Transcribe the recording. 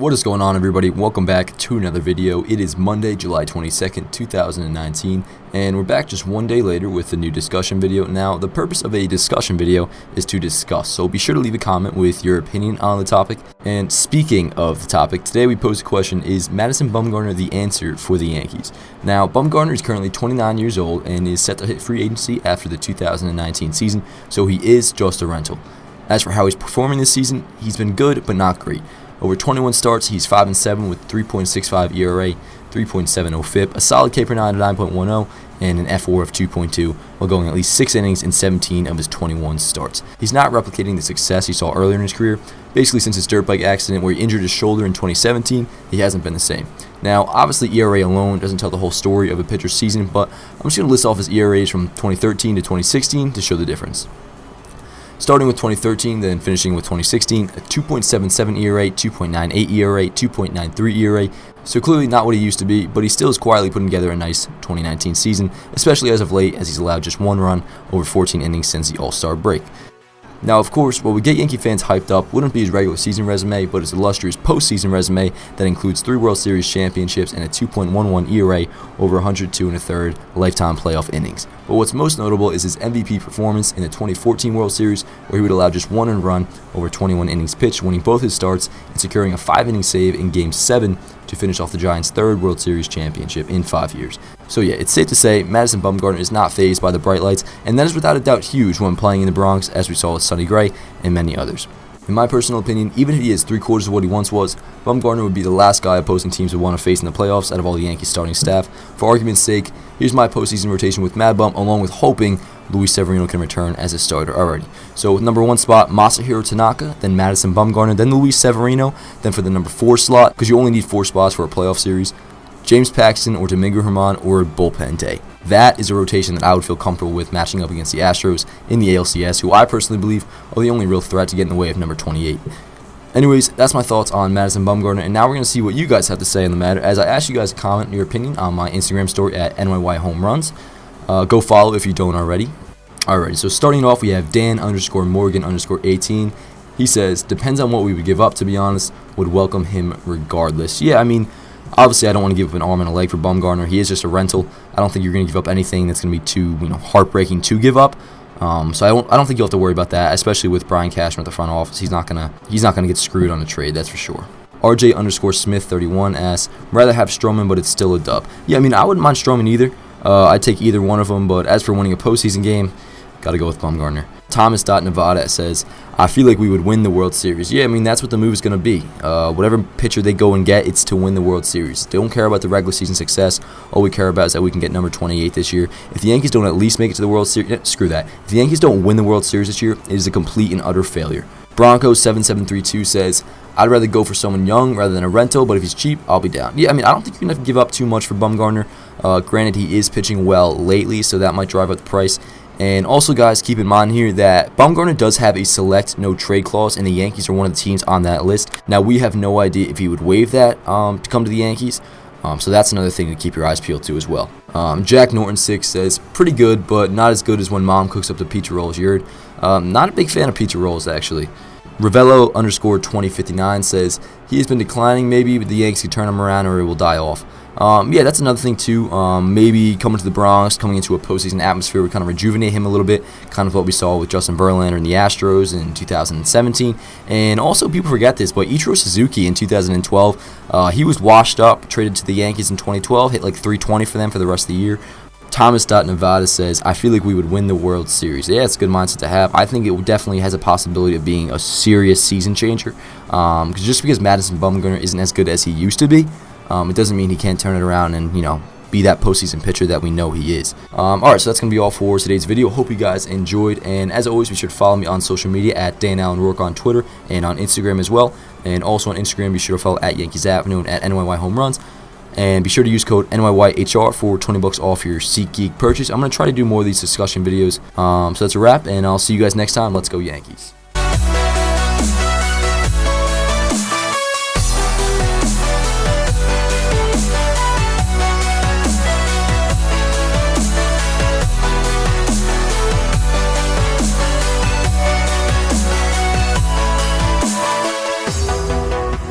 What is going on, everybody? Welcome back to another video. It is Monday, July 22nd, 2019, and we're back just one day later with a new discussion video. Now, the purpose of a discussion video is to discuss, so be sure to leave a comment with your opinion on the topic. And speaking of the topic, today we posed a question: is Madison Bumgarner the answer for the Yankees? Now, Bumgarner is currently 29 years old and is set to hit free agency after the 2019 season, so he is just a rental. As for how he's performing this season, he's been good but not great. Over 21 starts, he's 5-7 with 3.65 ERA, 3.70 FIP, a solid K per 9 of 9.10, and an F4 of 2.2, while going at least 6 innings in 17 of his 21 starts. He's not replicating the success he saw earlier in his career. Basically, since his dirt bike accident where he injured his shoulder in 2017, he hasn't been the same. Now, obviously, ERA alone doesn't tell the whole story of a pitcher's season, but I'm just going to list off his ERAs from 2013 to 2016 to show the difference. Starting with 2013, then finishing with 2016, a 2.77 ERA, 2.98 ERA, 2.93 ERA, so clearly not what he used to be, but he still is quietly putting together a nice 2019 season, especially as of late, as he's allowed just one run over 14 innings since the All-Star break. Now, of course, what would get Yankee fans hyped up wouldn't be his regular season resume, but his illustrious postseason resume that includes 3 World Series championships and a 2.11 ERA over 102 1/3 lifetime playoff innings. But what's most notable is his MVP performance in the 2014 World Series, where he would allow just 1 earned run over 21 innings pitched, winning both his starts and securing a 5-inning save in Game 7 to finish off the Giants' 3rd World Series championship in 5 years. So yeah, it's safe to say Madison Bumgarner is not fazed by the bright lights, and that is without a doubt huge when playing in the Bronx, as we saw with Sonny Gray and many others. In my personal opinion, even if he is 3/4 of what he once was, Bumgarner would be the last guy opposing teams would want to face in the playoffs out of all the Yankees starting staff. For argument's sake, here's my postseason rotation with Mad Bum, along with hoping Luis Severino can return as a starter already. So with number 1 spot, Masahiro Tanaka, then Madison Bumgarner, then Luis Severino, then for the number 4 slot, because you only need 4 spots for a playoff series, James Paxton or Domingo Germán or bullpen day. That is a rotation that I would feel comfortable with matching up against the Astros in the ALCS, who I personally believe are the only real threat to get in the way of number 28. Anyways, that's my thoughts on Madison Bumgarner, and now we're going to see what you guys have to say on the matter, as I asked you guys to comment your opinion on my Instagram story at NYY Home Runs. Go follow if you don't already. Alright, so starting off, we have Dan_Morgan_18. He says, depends on what we would give up, to be honest, would welcome him regardless. Yeah, I mean, obviously, I don't want to give up an arm and a leg for Bumgarner. He is just a rental. I don't think you're going to give up anything that's going to be too, heartbreaking to give up. So I don't think you'll have to worry about that, especially with Brian Cashman at the front office. He's not gonna get screwed on a trade, that's for sure. RJ_Smith31 asks, rather have Stroman, but it's still a dub. Yeah, I mean, I wouldn't mind Stroman either. I'd take either one of them, but as for winning a postseason game, got to go with Bumgarner. Thomas.Nevada says, I feel like we would win the World Series. Yeah, I mean, that's what the move is going to be. Whatever pitcher they go and get, it's to win the World Series. They don't care about the regular season success. All we care about is that we can get number 28 this year. If the Yankees don't at least make it to the World Series, screw that. If the Yankees don't win the World Series this year, it is a complete and utter failure. Broncos7732 says, I'd rather go for someone young rather than a rental, but if he's cheap, I'll be down. Yeah, I mean, I don't think you're going to have to give up too much for Bumgarner. Granted, he is pitching well lately, so that might drive up the price. And also, guys, keep in mind here that Bumgarner does have a select no-trade clause, and the Yankees are one of the teams on that list. Now, we have no idea if he would waive that to come to the Yankees, so that's another thing to keep your eyes peeled to as well. Jack Norton6 says, pretty good, but not as good as when Mom cooks up the pizza rolls. You heard? Not a big fan of pizza rolls, actually. Ravello_2059 says, he has been declining, maybe, but the Yankees can turn him around or it will die off. Yeah, that's another thing too. Maybe coming to the Bronx, coming into a postseason atmosphere would kind of rejuvenate him a little bit, kind of what we saw with Justin Verlander and the Astros in 2017. And also, people forget this, but Ichiro Suzuki in 2012, he was washed up, traded to the Yankees in 2012, hit like 320 for them for the rest of the year. Thomas.Nevada says, I feel like we would win the World Series. Yeah, it's a good mindset to have. I think it definitely has a possibility of being a serious season changer. Just because Madison Bumgarner isn't as good as he used to be, it doesn't mean he can't turn it around and, be that postseason pitcher that we know he is. Alright, so that's going to be all for today's video. Hope you guys enjoyed, and as always, be sure to follow me on social media at Dan Allen Rourke on Twitter and on Instagram as well. And also on Instagram, be sure to follow at Yankees Avenue and at NYY Home Runs. And be sure to use code NYYHR for $20 off your SeatGeek purchase. I'm going to try to do more of these discussion videos. So that's a wrap, and I'll see you guys next time. Let's go Yankees.